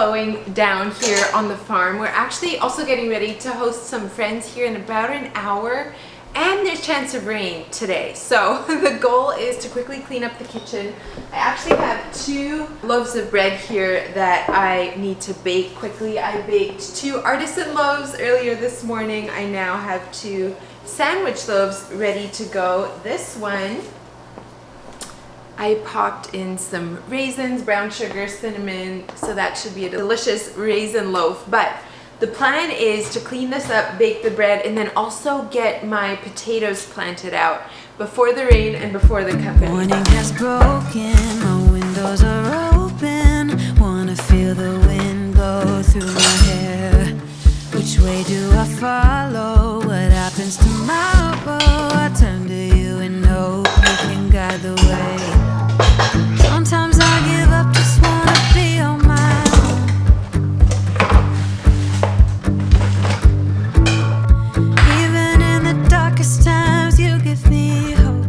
slowing down here on the farm. We're actually also getting ready to host some friends here in about an hour, and there's a chance of rain today. So the goal is to quickly clean up the kitchen. I actually have 2 loaves of bread here that I need to bake quickly. I baked 2 artisan loaves earlier this morning. I now have 2 sandwich loaves ready to go. This one, I popped in some raisins, brown sugar, cinnamon, so that should be a delicious raisin loaf. But the plan is to clean this up, bake the bread, and then also get my potatoes planted out before the rain and before the company. Morning has broken, my windows are open. Wanna feel the wind go through my hair. Which way do I follow? What happens tomorrow? I turn to you and hope you can guide the way. Sometimes I give up, just wanna be on my own. Even in the darkest times, you give me hope.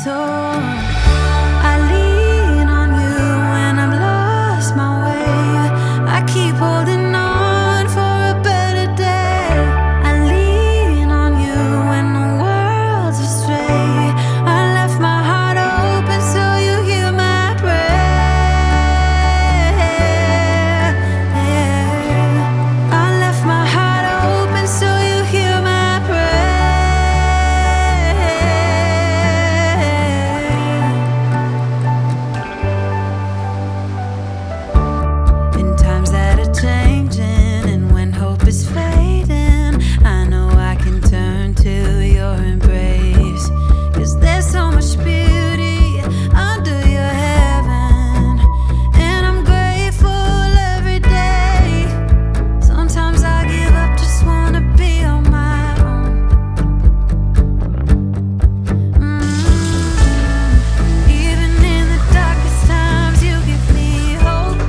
So I lean on you when I'm lost my way. I keep holding on for a better day. I lean on you when the world's astray. I left my heart open so you hear my prayer. I left my heart open so you hear my prayer. In times that are changing and when hope is fading, I know I can turn to your embrace. 'Cause there's so much beauty under your heaven, and I'm grateful every day. Sometimes I give up, just wanna be on my own. Even in the darkest times, you give me hope.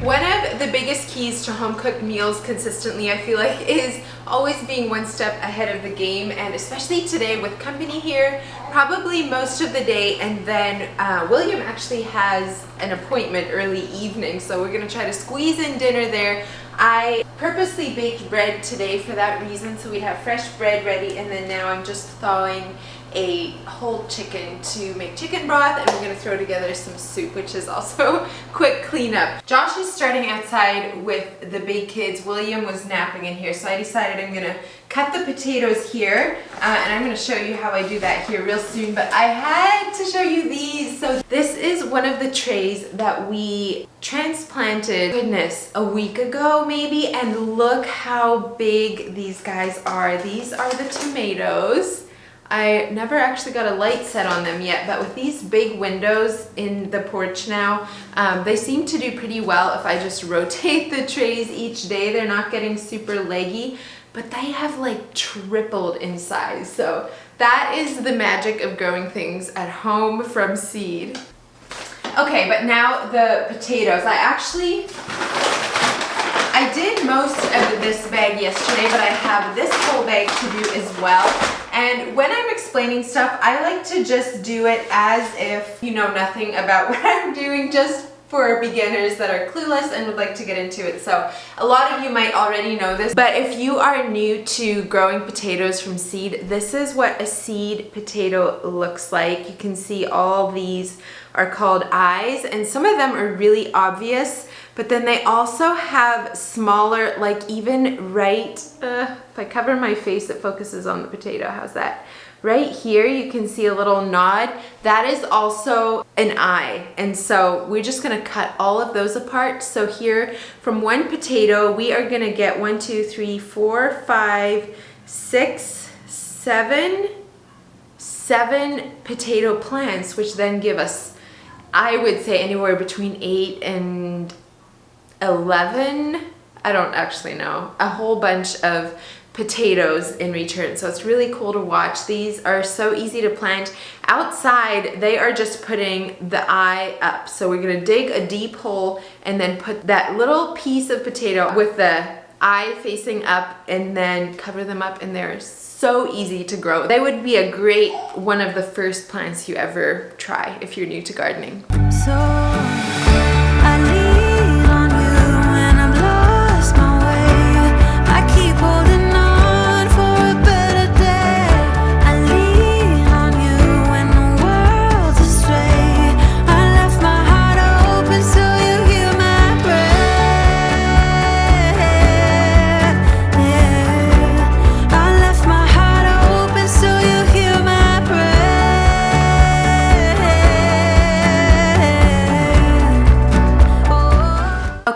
One of the biggest keys to home cooked meals consistently, I feel like, is always being one step ahead of the game, and especially today with company here, probably most of the day, and then William actually has an appointment early evening, so we're gonna try to squeeze in dinner there. I purposely baked bread today for that reason, so we'd have fresh bread ready, and then now I'm just thawing a whole chicken to make chicken broth, and we're gonna throw together some soup, which is also quick cleanup. Josh is starting outside with the big kids. William was napping in here, so I decided I'm gonna cut the potatoes here, and I'm gonna show you how I do that here real soon, but I had to show you these. So this is one of the trays that we transplanted, goodness, a week ago maybe, and look how big these guys are. These are the tomatoes. I never actually got a light set on them yet, but with these big windows in the porch now, they seem to do pretty well if I just rotate the trays each day. They're not getting super leggy, but they have like tripled in size. So that is the magic of growing things at home from seed. Okay, but now the potatoes. I did most of this bag yesterday, but I have this whole bag to do as well. And when I'm explaining stuff, I like to just do it as if you know nothing about what I'm doing, just for beginners that are clueless and would like to get into it. So a lot of you might already know this, but if you are new to growing potatoes from seed, this is what a seed potato looks like. You can see all these are called eyes, and some of them are really obvious, but then they also have smaller, like even right, if I cover my face, it focuses on the potato. How's that? Right here, you can see a little nod. That is also an eye. And so we're just gonna cut all of those apart. So here, from one potato, we are gonna get 1, 2, 3, 4, 5, 6, 7 potato plants, which then give us, I would say, anywhere between 8 and 11, I don't actually know, a whole bunch of potatoes in return. So it's really cool to watch. These are so easy to plant. Outside, they are just putting the eye up. So we're gonna dig a deep hole and then put that little piece of potato with the eye facing up and then cover them up, and they're so easy to grow. They would be a great one of the first plants you ever try if you're new to gardening. So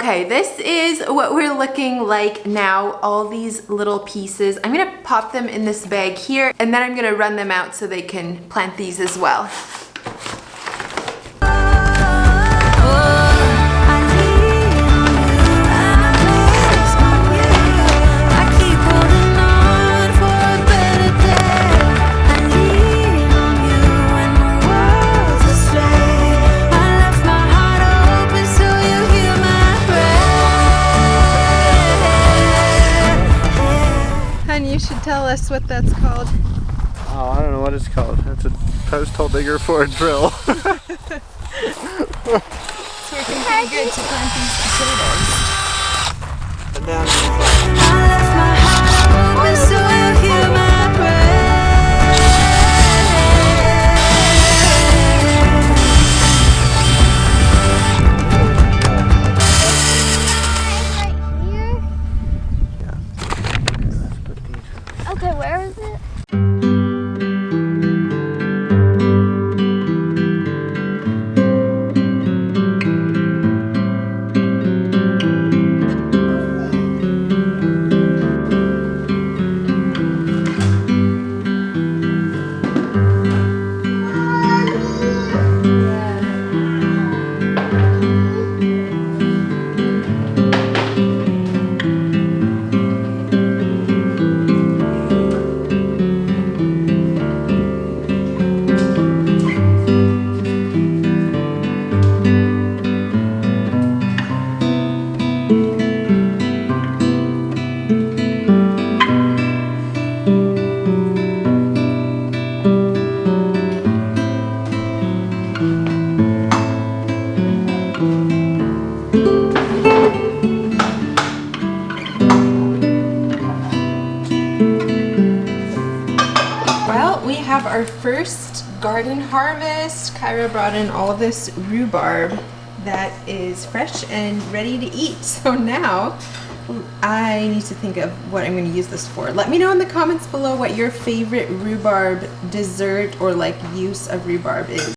Okay, this is what we're looking like now, all these little pieces. I'm gonna pop them in this bag here, and then I'm gonna run them out so they can plant these as well. You should tell us what that's called. Oh, I don't know what it's called. It's a post hole digger for a drill. It's working pretty good to plant these potatoes. And now our first garden harvest. Kyra brought in all of this rhubarb that is fresh and ready to eat. So now I need to think of what I'm going to use this for. Let me know in the comments below what your favorite rhubarb dessert or like use of rhubarb is.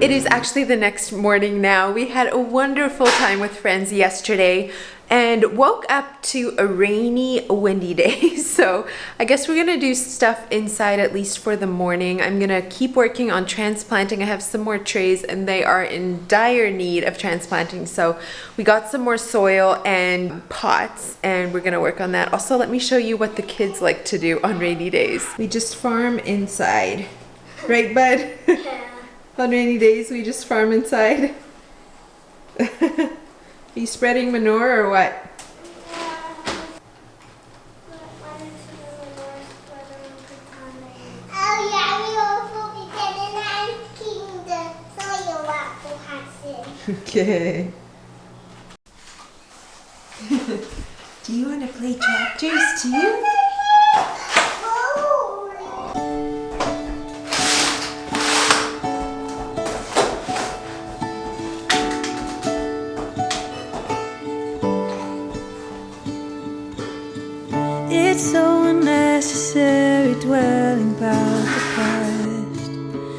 It is actually the next morning now. We had a wonderful time with friends yesterday and woke up to a rainy, windy day. So I guess we're gonna do stuff inside at least for the morning. I'm gonna keep working on transplanting. I have some more trays and they are in dire need of transplanting. So we got some more soil and pots and we're gonna work on that. Also, let me show you what the kids like to do on rainy days. We just farm inside. Right, bud? Yeah. On rainy days, we just farm inside. Are you spreading manure or what? Oh yeah, we also be getting the soil out for Hudson. Okay. Do you want to play tractors too? It's so unnecessary dwelling about the past,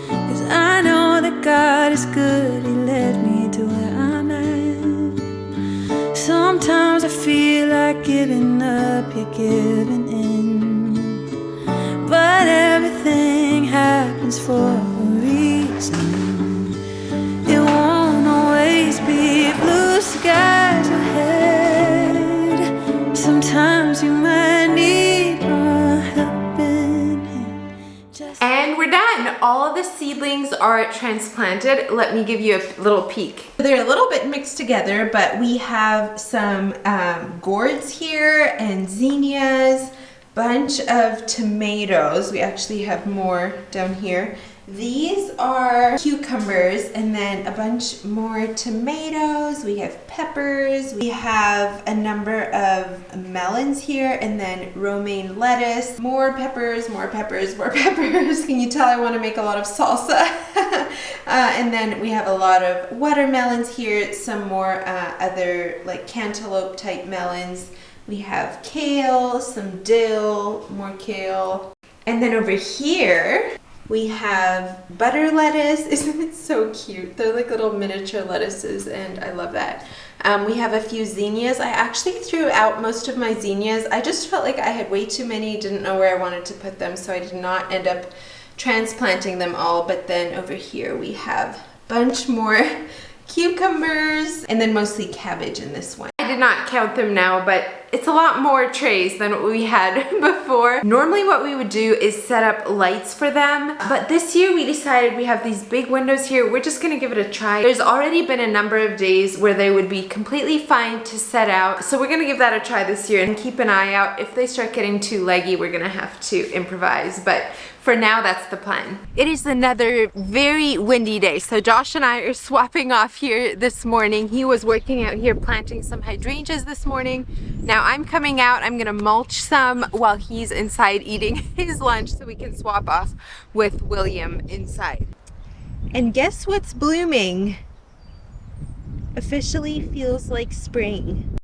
'cause I know that God is good, He led me to where I'm at. Sometimes I feel like giving up, you're giving in, but everything happens for a reason. It won't always be blue skies ahead. Sometimes you might need a helping hand. And we're done. All of the seedlings are transplanted. Let me give you a little peek. They're a little bit mixed together, but we have some gourds here and zinnias, bunch of tomatoes. We actually have more down here. These are cucumbers and then a bunch more tomatoes. We have peppers. We have a number of melons here and then romaine lettuce. More peppers, more peppers, more peppers. Can you tell I want to make a lot of salsa? And then we have a lot of watermelons here, some more other like cantaloupe type melons. We have kale, some dill, more kale. And then over here, we have butter lettuce. Isn't it so cute? They're like little miniature lettuces and I love that. We have a few zinnias. I actually threw out most of my zinnias. I just felt like I had way too many, didn't know where I wanted to put them, so I did not end up transplanting them all. But then over here we have a bunch more cucumbers and then mostly cabbage in this one. I did not count them now, but it's a lot more trays than what we had before. Normally what we would do is set up lights for them, but this year we decided we have these big windows here. We're just gonna give it a try. There's already been a number of days where they would be completely fine to set out, so we're gonna give that a try this year and keep an eye out. If they start getting too leggy, we're gonna have to improvise, but for now, that's the plan. It is another very windy day, so Josh and I are swapping off here this morning. He was working out here planting some hydrangeas this morning. Now I'm coming out, I'm gonna mulch some while he's inside eating his lunch so we can swap off with William inside. And guess what's blooming? Officially feels like spring.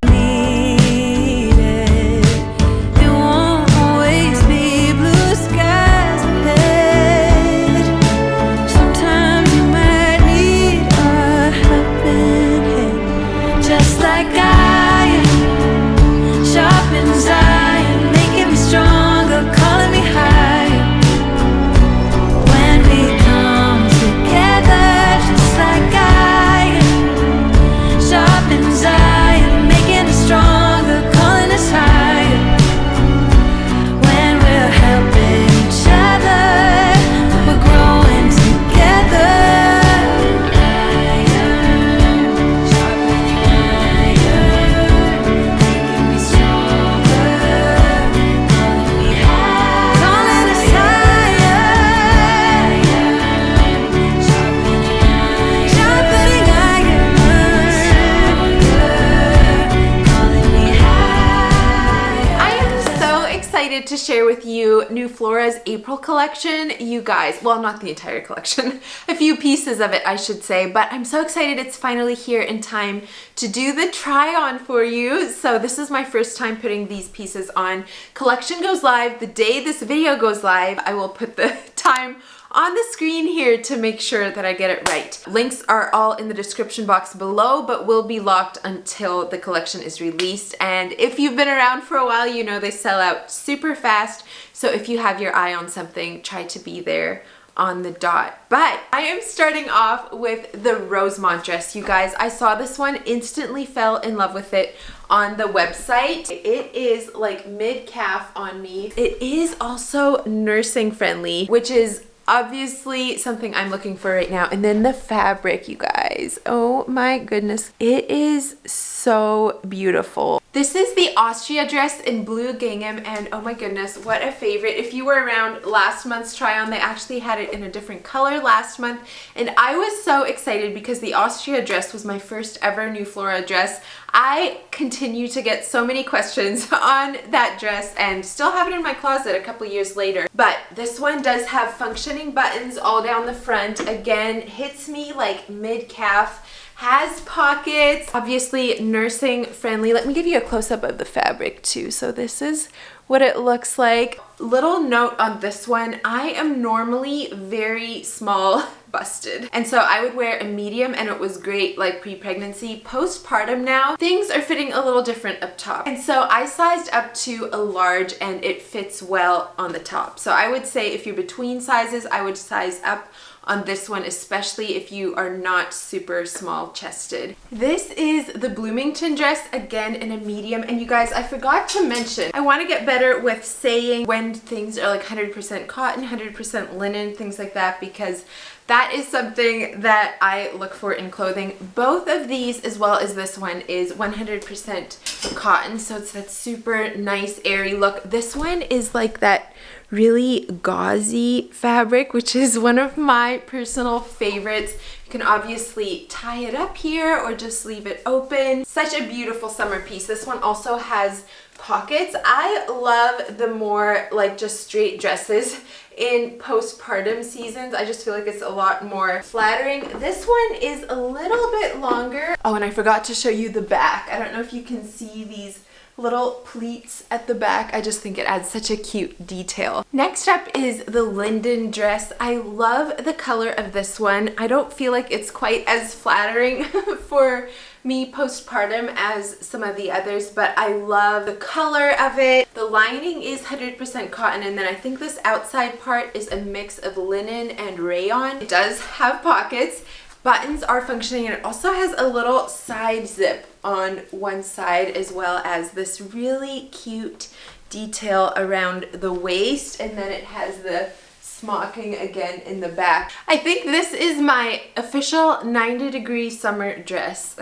To share with you Neuflora's April collection. You guys, well, not the entire collection, a few pieces of it I should say, but I'm so excited it's finally here in time to do the try on for you. So this is my first time putting these pieces on. Collection goes live the day this video goes live. I will put the time on the screen here to make sure that I get it right. Links are all in the description box below, but will be locked until the collection is released. And if you've been around for a while, you know they sell out super fast. So if you have your eye on something, try to be there on the dot. But I am starting off with the Rosemont dress, you guys. I saw this one, instantly fell in love with it on the website. It is like mid-calf on me. It is also nursing friendly, which is obviously something I'm looking for right now. And then the fabric, you guys, oh my goodness, it is so beautiful. This is the Austria dress in blue gingham, and oh my goodness, what a favorite. If you were around last month's try on, they actually had it in a different color last month, and I was so excited because the Austria dress was my first ever Neuflora dress. I continue to get so many questions on that dress and still have it in my closet a couple years later. But this one does have functioning buttons all down the front. Again, hits me like mid-calf, has pockets, obviously nursing friendly. Let me give you a close-up of the fabric too. So this is what it looks like. Little note on this one, I am normally very small busted, and so I would wear a medium and it was great like pre-pregnancy. Postpartum now, things are fitting a little different up top, and so I sized up to a large and it fits well on the top. So I would say if you're between sizes, I would size up on this one, especially if you are not super small chested. This is the Bloomington dress, again in a medium. And you guys, I forgot to mention, I want to get better with saying when things are like 100% cotton, 100% linen, things like that, because that is something that I look for in clothing. Both of these, as well as this one, is 100% cotton, so it's that super nice airy look. This one is like that really gauzy fabric, which is one of my personal favorites. You can obviously tie it up here or just leave it open. Such a beautiful summer piece. This one also has pockets. I love the more like just straight dresses in postpartum seasons. I just feel like it's a lot more flattering. This one is a little bit longer. Oh, and I forgot to show you the back. I don't know if you can see these little pleats at the back. I just think it adds such a cute detail. Next up is the Lyndon dress. I love the color of this one. I don't feel like it's quite as flattering for me postpartum as some of the others, but I love the color of it. The lining is 100% cotton, and then I think this outside part is a mix of linen and rayon. It does have pockets. Buttons are functioning, and it also has a little side zip on one side, as well as this really cute detail around the waist, and then it has the smocking again in the back. I think this is my official 90-degree summer dress.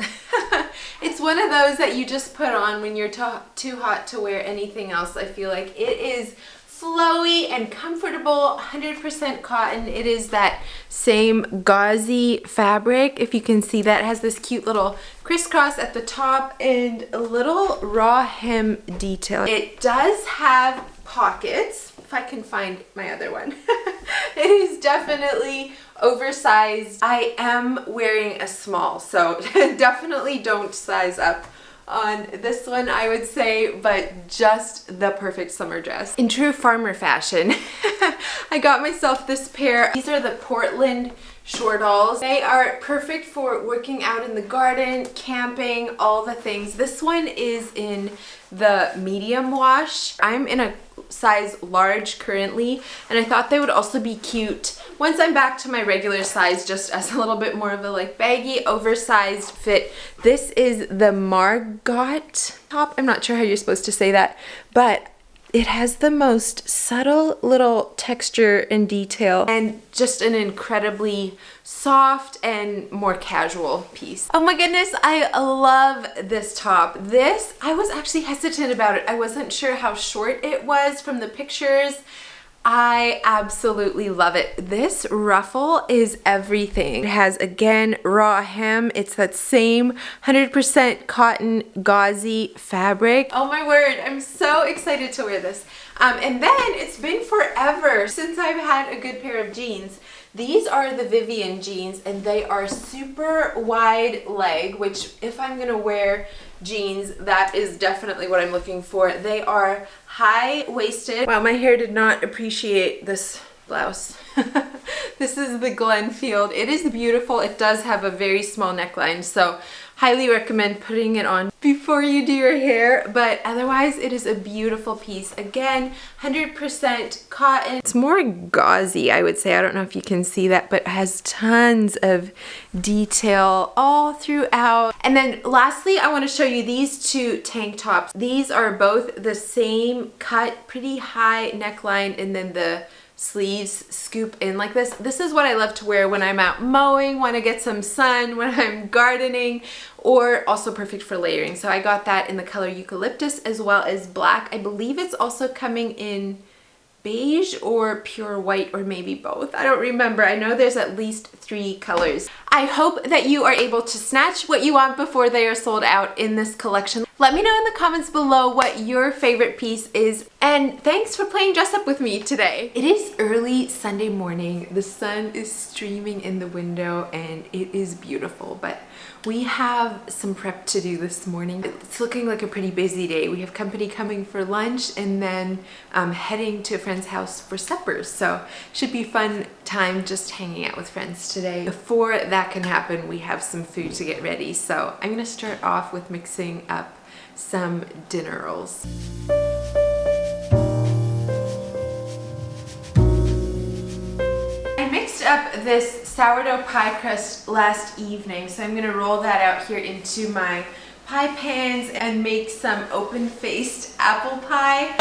It's one of those that you just put on when you're too hot to wear anything else. I feel like it is flowy and comfortable, 100% cotton. It is that same gauzy fabric. If you can see that, it has this cute little crisscross at the top and a little raw hem detail. It does have pockets, if I can find my other one. It is definitely oversized. I am wearing a small, so definitely don't size up on this one, I would say, but just the perfect summer dress. In true farmer fashion, I got myself this pair. These are the Portland Shortalls. They are perfect for working out in the garden, camping, all the things. This one is in the medium wash. I'm in a size large currently, and I thought they would also be cute once I'm back to my regular size, just as a little bit more of a like baggy, oversized fit. This is the Margot top. I'm not sure how you're supposed to say that, but it has the most subtle little texture and detail, and just an incredibly soft and more casual piece. Oh my goodness, I love this top. This, I was actually hesitant about it. I wasn't sure how short it was from the pictures. I absolutely love it. This ruffle is everything. It has, again, raw hem. It's that same 100% cotton gauzy fabric. Oh my word, I'm so excited to wear this. And then it's been forever since I've had a good pair of jeans. These are the Vivian Jeans, and they are super wide leg, which if I'm gonna wear jeans, that is definitely what I'm looking for. They are high-waisted. Wow, my hair did not appreciate this blouse. This is the Glenfield. It is beautiful. It does have a very small neckline, so highly recommend putting it on before you do your hair, but otherwise it is a beautiful piece. Again, 100% cotton. It's more gauzy, I would say. I don't know if you can see that, but it has tons of detail all throughout. And then lastly, I want to show you these two tank tops. These are both the same cut, pretty high neckline, and then the sleeves scoop in like this. This is what I love to wear when I'm out mowing, want to get some sun, when I'm gardening, or also perfect for layering. So I got that in the color eucalyptus as well as black. I believe it's also coming in beige or pure white, or maybe both. I don't remember. I know there's at least 3 colors. I hope that you are able to snatch what you want before they are sold out in this collection. Let me know in the comments below what your favorite piece is, and thanks for playing dress up with me today. It is early Sunday morning. The sun is streaming in the window and it is beautiful, but we have some prep to do this morning. It's looking like a pretty busy day. We have company coming for lunch, and then heading to a friend's house for supper. So should be fun time just hanging out with friends today. Before that can happen, we have some food to get ready. So I'm gonna start off with mixing up some dinner rolls. Up this sourdough pie crust last evening, so I'm gonna roll that out here into my pie pans and make some open-faced apple pie.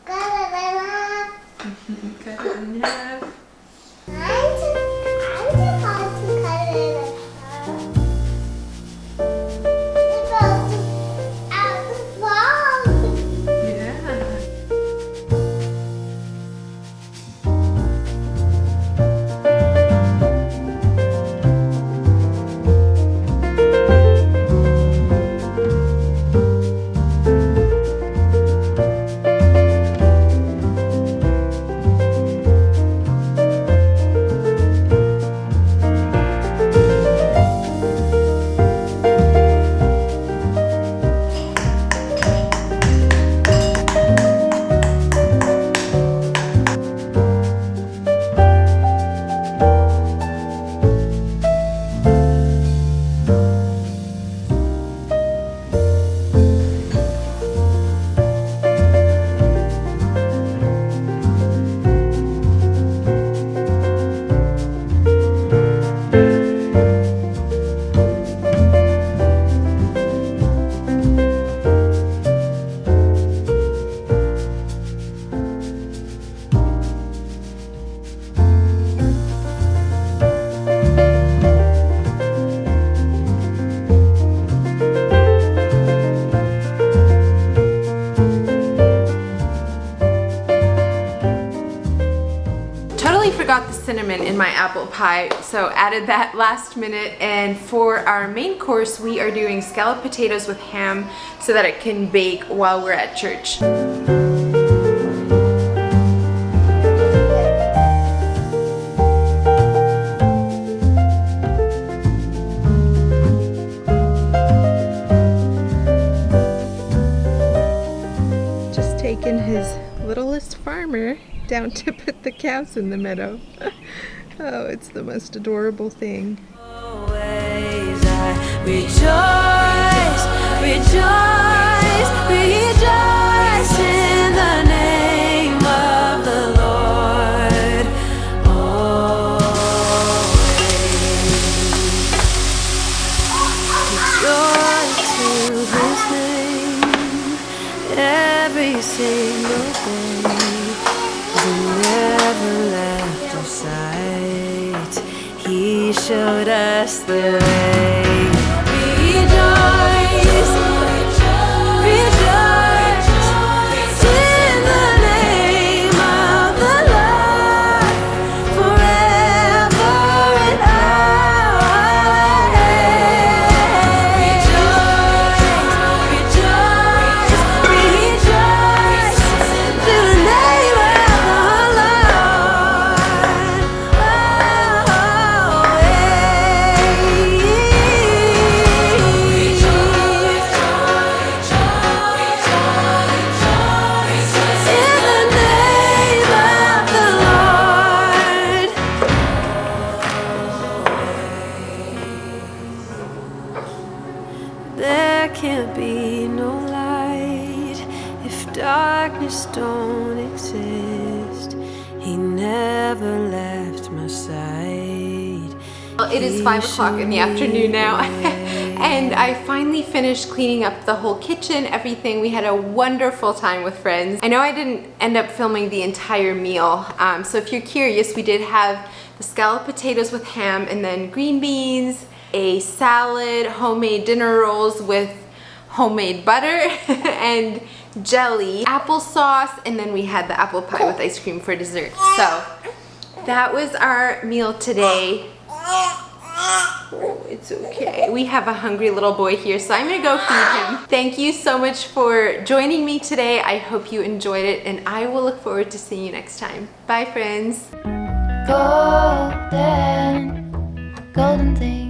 Cut it in half. cinnamon in my apple pie, so added that last minute. And for our main course, we are doing scalloped potatoes with ham so that it can bake while we're at church. Taking his littlest farmer down to put the cows in the meadow. Oh, it's the most adorable thing. Always I rejoice, rejoice, rejoice in the name of the Lord. Always rejoice to his name. Every single day, he never left our sight. He showed us the way. Rejoice, rejoice in the name of the Lord forever and always. Rejoice, rejoice. There can't be no light if darkness don't exist. He never left my side. Well, it is 5 o'clock in the afternoon now, and I finally finished cleaning up the whole kitchen, everything. We had a wonderful time with friends. I know I didn't end up filming the entire meal, so if you're curious, we did have the scalloped potatoes with ham and then green beans, a salad, homemade dinner rolls with homemade butter and jelly, applesauce, and then we had the apple pie with ice cream for dessert. So that was our meal today. Oh, it's okay. We have a hungry little boy here, so I'm gonna go feed him. Thank you so much for joining me today. I hope you enjoyed it, and I will look forward to seeing you next time. Bye, friends. Golden, golden thing.